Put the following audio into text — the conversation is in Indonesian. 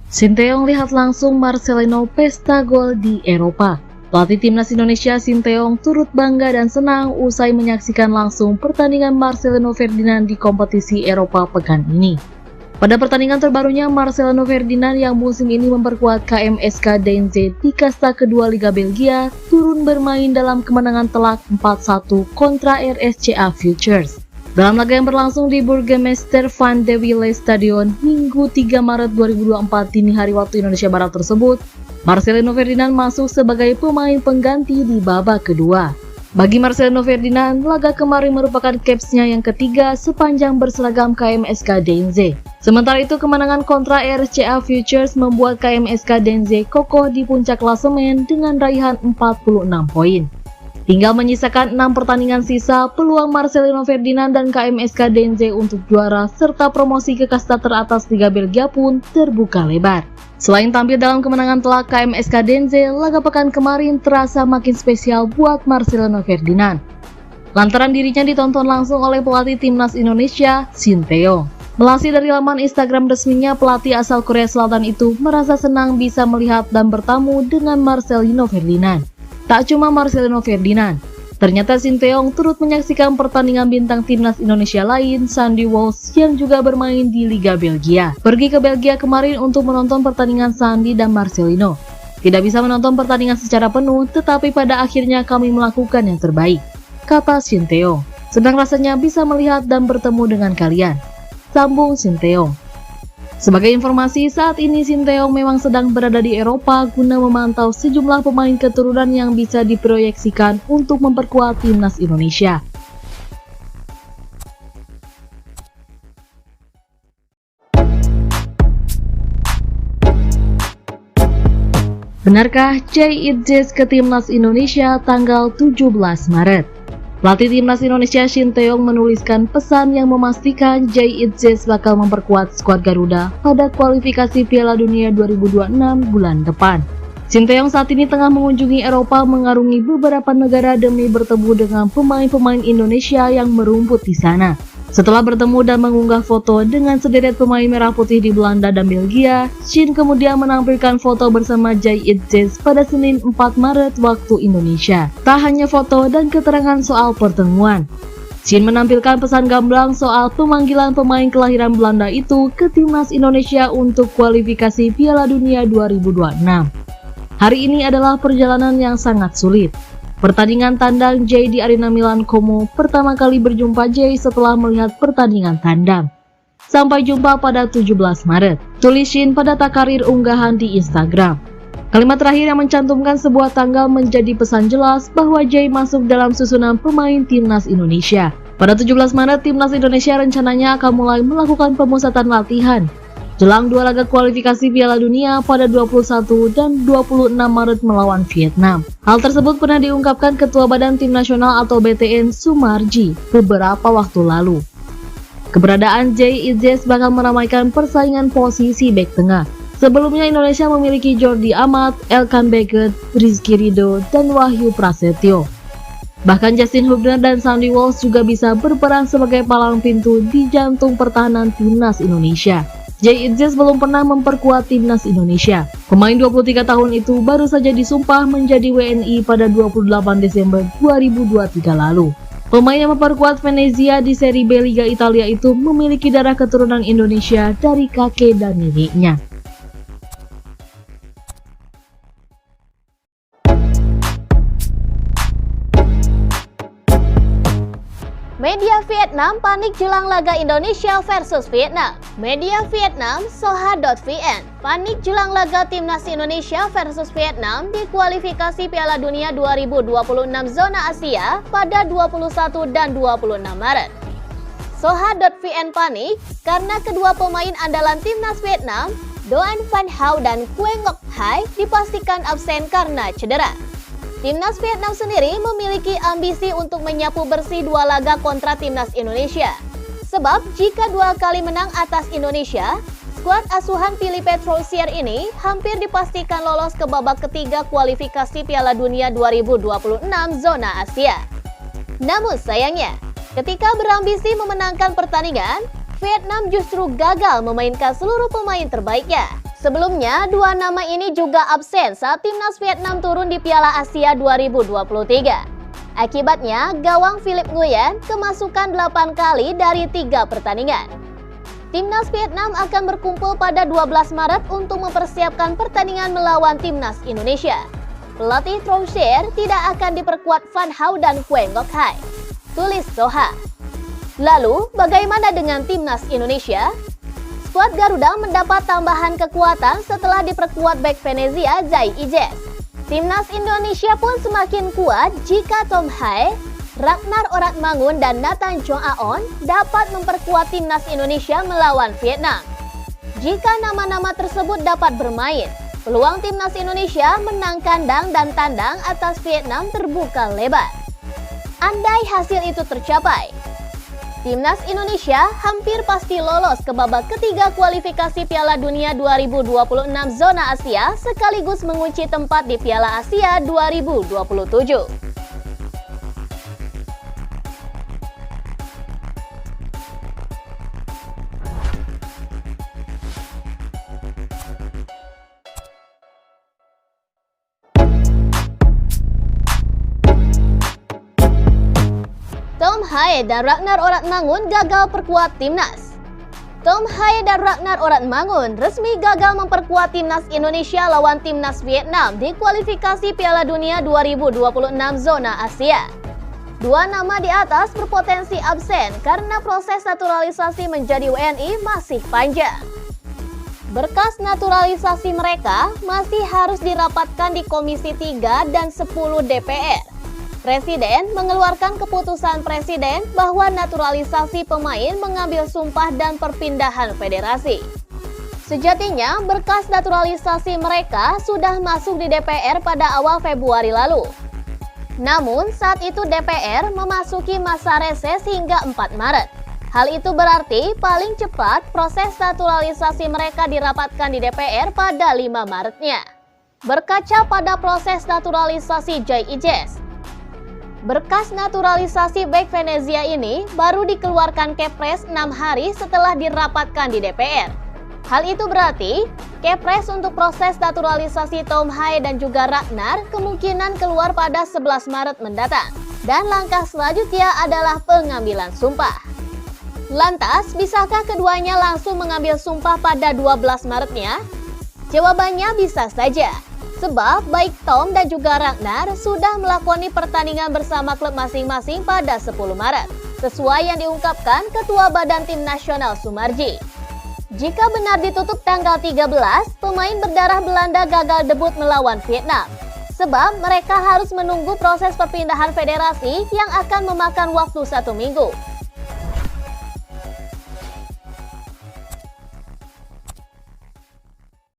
Sinteyong lihat langsung Marcelino pesta gol di Eropa. Pelatih timnas Indonesia Sinteyong turut bangga dan senang usai menyaksikan langsung pertandingan Marcelino Ferdinand di kompetisi Eropa pekan ini. Pada pertandingan terbarunya, Marcelino Ferdinand yang musim ini memperkuat KMSK Deinze di kasta kedua Liga Belgia turun bermain dalam kemenangan telak 4-1 kontra RSCA Futures. Dalam laga yang berlangsung di Burgemeester van de Wille Stadion Minggu 3 Maret 2024 dini hari waktu Indonesia Barat tersebut, Marcelino Ferdinand masuk sebagai pemain pengganti di babak kedua. Bagi Marcelino Ferdinand, laga kemarin merupakan capsnya yang ketiga sepanjang berseragam KMSK Deinze. Sementara itu, kemenangan kontra RSCA Futures membuat KMSK Deinze kokoh di puncak klasemen dengan raihan 46 poin. Tinggal menyisakan 6 pertandingan sisa, peluang Marcelino Ferdinand dan KMSK Deinze untuk juara serta promosi ke kasta teratas Liga Belgia pun terbuka lebar. Selain tampil dalam kemenangan telak KMSK Deinze, laga pekan kemarin terasa makin spesial buat Marcelino Ferdinand. Lantaran dirinya ditonton langsung oleh pelatih timnas Indonesia, Sinteyong. Melansir dari laman Instagram resminya, pelatih asal Korea Selatan itu merasa senang bisa melihat dan bertamu dengan Marcelino Ferdinand. Tak cuma Marcelino Ferdinand, ternyata Sinteyong turut menyaksikan pertandingan bintang timnas Indonesia lain, Sandy Walsh, yang juga bermain di Liga Belgia. Pergi ke Belgia kemarin untuk menonton pertandingan Sandy dan Marcelino. Tidak bisa menonton pertandingan secara penuh, tetapi pada akhirnya kami melakukan yang terbaik, kata Sinteyong. Senang rasanya bisa melihat dan bertemu dengan kalian, sambung Sinteyong. Sebagai informasi, saat ini Sinteyong memang sedang berada di Eropa guna memantau sejumlah pemain keturunan yang bisa diproyeksikan untuk memperkuat timnas Indonesia. Benarkah Jay Itzes ke timnas Indonesia tanggal 17 Maret? Pelatih timnas Indonesia Sinteyong menuliskan pesan yang memastikan Jay Itzes bakal memperkuat skuad Garuda pada kualifikasi Piala Dunia 2026 bulan depan. Sinteyong saat ini tengah mengunjungi Eropa mengarungi beberapa negara demi bertemu dengan pemain-pemain Indonesia yang merumput di sana. Setelah bertemu dan mengunggah foto dengan sederet pemain merah putih di Belanda dan Belgia, Shin kemudian menampilkan foto bersama Jay Itzes pada Senin 4 Maret waktu Indonesia. Tak hanya foto dan keterangan soal pertemuan, Shin menampilkan pesan gamblang soal pemanggilan pemain kelahiran Belanda itu ke timnas Indonesia untuk kualifikasi Piala Dunia 2026. Hari ini adalah perjalanan yang sangat sulit. Pertandingan tandang Jay di Arena Milan Como, pertama kali berjumpa Jay setelah melihat pertandingan tandang. Sampai jumpa pada 17 Maret, tulis Shin pada takarir unggahan di Instagram. Kalimat terakhir yang mencantumkan sebuah tanggal menjadi pesan jelas bahwa Jay masuk dalam susunan pemain timnas Indonesia. Pada 17 Maret, timnas Indonesia rencananya akan mulai melakukan pemusatan latihan jelang 2 laga kualifikasi Piala Dunia pada 21 dan 26 Maret melawan Vietnam. Hal tersebut pernah diungkapkan Ketua Badan Tim Nasional atau BTN Sumarji beberapa waktu lalu. Keberadaan Jay Itzes bakal meramaikan persaingan posisi bek tengah. Sebelumnya Indonesia memiliki Jordi Amat, Elkan Baggett, Rizky Ridho, dan Wahyu Prasetyo. Bahkan Justin Hubner dan Sandy Walsh juga bisa berperan sebagai palang pintu di jantung pertahanan timnas Indonesia. Jay Itzes belum pernah memperkuat timnas Indonesia. Pemain 23 tahun itu baru saja disumpah menjadi WNI pada 28 Desember 2023 lalu. Pemain yang memperkuat Venezia di Serie B Liga Italia itu memiliki darah keturunan Indonesia dari kakek dan neneknya. Media Vietnam panik jelang laga Indonesia versus Vietnam. Media Vietnam Soha.vn panik jelang laga timnas Indonesia versus Vietnam di kualifikasi Piala Dunia 2026 zona Asia pada 21 dan 26 Maret. Soha.vn panik karena kedua pemain andalan timnas Vietnam, Doan Van Hau dan Quế Ngọc Thái dipastikan absen karena cedera. Timnas Vietnam sendiri memiliki ambisi untuk menyapu bersih 2 laga kontra timnas Indonesia. Sebab jika 2 kali menang atas Indonesia, skuad asuhan Philippe Troussier ini hampir dipastikan lolos ke babak ketiga kualifikasi Piala Dunia 2026 zona Asia. Namun sayangnya, ketika berambisi memenangkan pertandingan, Vietnam justru gagal memainkan seluruh pemain terbaiknya. Sebelumnya, dua nama ini juga absen saat timnas Vietnam turun di Piala Asia 2023. Akibatnya, gawang Philip Nguyen kemasukan 8 kali dari 3 pertandingan. Timnas Vietnam akan berkumpul pada 12 Maret untuk mempersiapkan pertandingan melawan Timnas Indonesia. Pelatih Troussier tidak akan diperkuat Van Hau dan Quang Ngoc Hai, tulis Soha. Lalu, bagaimana dengan Timnas Indonesia? Skuad Garuda mendapat tambahan kekuatan setelah diperkuat bek Venezia Zai Ijes. Timnas Indonesia pun semakin kuat jika Tom Hai, Ragnar Oratmangun dan Nathan Chong Aon dapat memperkuat timnas Indonesia melawan Vietnam. Jika nama-nama tersebut dapat bermain, peluang timnas Indonesia menang kandang dan tandang atas Vietnam terbuka lebar. Andai hasil itu tercapai, timnas Indonesia hampir pasti lolos ke babak ketiga kualifikasi Piala Dunia 2026 zona Asia sekaligus mengunci tempat di Piala Asia 2027. Tom Hai dan Ragnar Oratmangun gagal perkuat timnas. Tom Hai dan Ragnar Oratmangun resmi gagal memperkuat timnas Indonesia lawan timnas Vietnam di kualifikasi Piala Dunia 2026 zona Asia. Dua nama di atas berpotensi absen karena proses naturalisasi menjadi WNI masih panjang. Berkas naturalisasi mereka masih harus dirapatkan di Komisi 3 dan 10 DPR. Presiden mengeluarkan keputusan presiden bahwa naturalisasi pemain mengambil sumpah dan perpindahan federasi. Sejatinya, berkas naturalisasi mereka sudah masuk di DPR pada awal Februari lalu. Namun, saat itu DPR memasuki masa reses hingga 4 Maret. Hal itu berarti paling cepat proses naturalisasi mereka dirapatkan di DPR pada 5 Maretnya. Berkaca pada proses naturalisasi Zai Ijes, berkas naturalisasi bek Venezia ini baru dikeluarkan Kepres 6 hari setelah dirapatkan di DPR. Hal itu berarti Kepres untuk proses naturalisasi Tom Hai dan juga Ragnar kemungkinan keluar pada 11 Maret mendatang. Dan langkah selanjutnya adalah pengambilan sumpah. Lantas, bisakah keduanya langsung mengambil sumpah pada 12 Maretnya? Jawabannya bisa saja. Sebab baik Tom dan juga Ragnar sudah melakoni pertandingan bersama klub masing-masing pada 10 Maret, sesuai yang diungkapkan Ketua Badan Tim Nasional Sumarji. Jika benar ditutup tanggal 13, pemain berdarah Belanda gagal debut melawan Vietnam, sebab mereka harus menunggu proses perpindahan federasi yang akan memakan waktu 1 minggu.